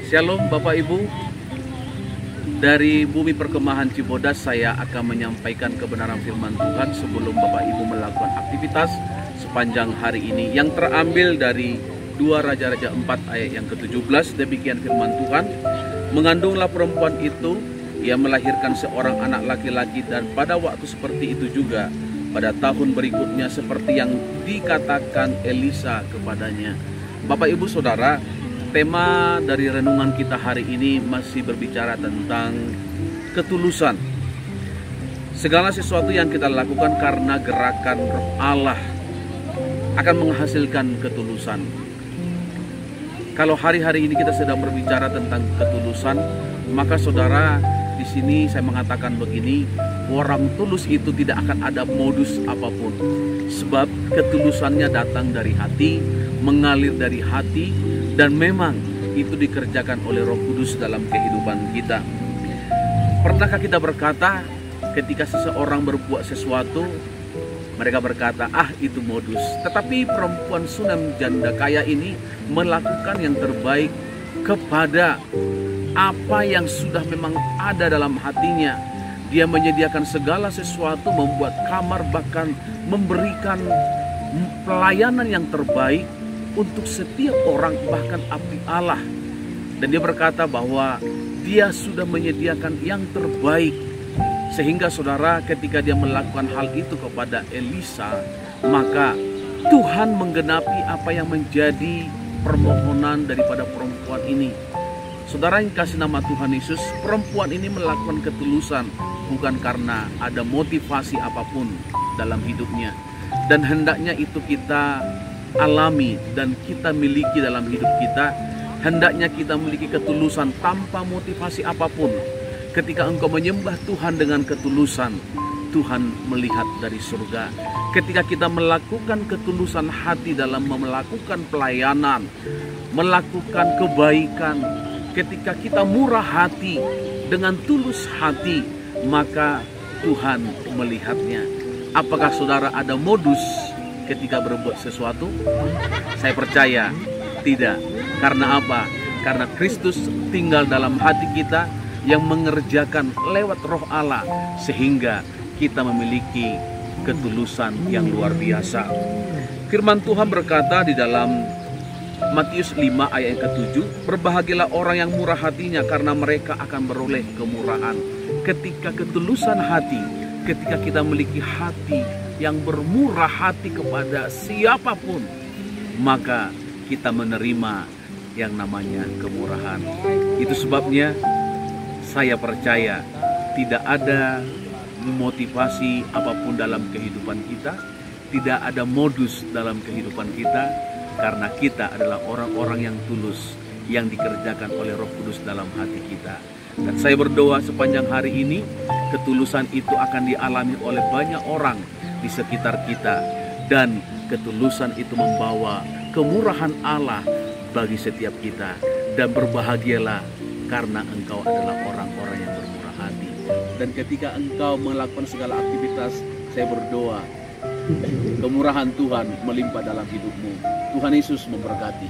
Shalom Bapak Ibu. Dari Bumi Perkemahan Cibodas saya akan menyampaikan kebenaran firman Tuhan sebelum Bapak Ibu melakukan aktivitas sepanjang hari ini, yang terambil dari 2 Raja-Raja 4 ayat yang ke-17. Demikian firman Tuhan. Mengandunglah perempuan itu, ia melahirkan seorang anak laki-laki, dan pada waktu seperti itu juga pada tahun berikutnya seperti yang dikatakan Elisa kepadanya. Bapak Ibu Saudara, tema dari renungan kita hari ini masih berbicara tentang ketulusan. Segala sesuatu yang kita lakukan karena gerakan Roh Allah akan menghasilkan ketulusan. Kalau hari-hari ini kita sedang berbicara tentang ketulusan, maka saudara, di sini saya mengatakan begini, orang tulus itu tidak akan ada modus apapun. Sebab ketulusannya datang dari hati, mengalir dari hati, dan memang itu dikerjakan oleh Roh Kudus dalam kehidupan kita. Pernahkah kita berkata ketika seseorang berbuat sesuatu, mereka berkata, itu modus. Tetapi perempuan Sunam janda kaya ini melakukan yang terbaik kepada apa yang sudah memang ada dalam hatinya. Dia menyediakan segala sesuatu, membuat kamar, bahkan memberikan pelayanan yang terbaik untuk setiap orang, bahkan abdi Allah. Dan dia berkata bahwa dia sudah menyediakan yang terbaik. Sehingga saudara, ketika dia melakukan hal itu kepada Elisa, maka Tuhan menggenapi apa yang menjadi permohonan daripada perempuan ini. Saudara yang kasih nama Tuhan Yesus, perempuan ini melakukan ketulusan bukan karena ada motivasi apapun dalam hidupnya. Dan hendaknya itu kita alami dan kita miliki dalam hidup kita. Hendaknya kita memiliki ketulusan tanpa motivasi apapun. Ketika engkau menyembah Tuhan dengan ketulusan, Tuhan melihat dari surga. Ketika kita melakukan ketulusan hati dalam melakukan pelayanan, melakukan kebaikan, ketika kita murah hati dengan tulus hati, maka Tuhan melihatnya. Apakah saudara ada modus ketika berbuat sesuatu? Saya percaya tidak. Karena apa? Karena Kristus tinggal dalam hati kita yang mengerjakan lewat Roh Allah, sehingga kita memiliki ketulusan yang luar biasa. Firman Tuhan berkata di dalam Matius 5 ayat yang ke-7, berbahagialah orang yang murah hatinya, karena mereka akan beroleh kemurahan. Ketika ketulusan hati, ketika kita memiliki hati yang bermurah hati kepada siapapun, maka kita menerima yang namanya kemurahan. Itu sebabnya saya percaya tidak ada motivasi apapun dalam kehidupan kita, tidak ada modus dalam kehidupan kita, karena kita adalah orang-orang yang tulus, yang dikerjakan oleh Roh Kudus dalam hati kita. Dan saya berdoa sepanjang hari ini, ketulusan itu akan dialami oleh banyak orang di sekitar kita, dan ketulusan itu membawa kemurahan Allah bagi setiap kita. Dan berbahagialah karena engkau adalah orang-orang yang bermurah hati. Dan ketika engkau melakukan segala aktivitas, saya berdoa kemurahan Tuhan melimpah dalam hidupmu. Tuhan Yesus memberkati.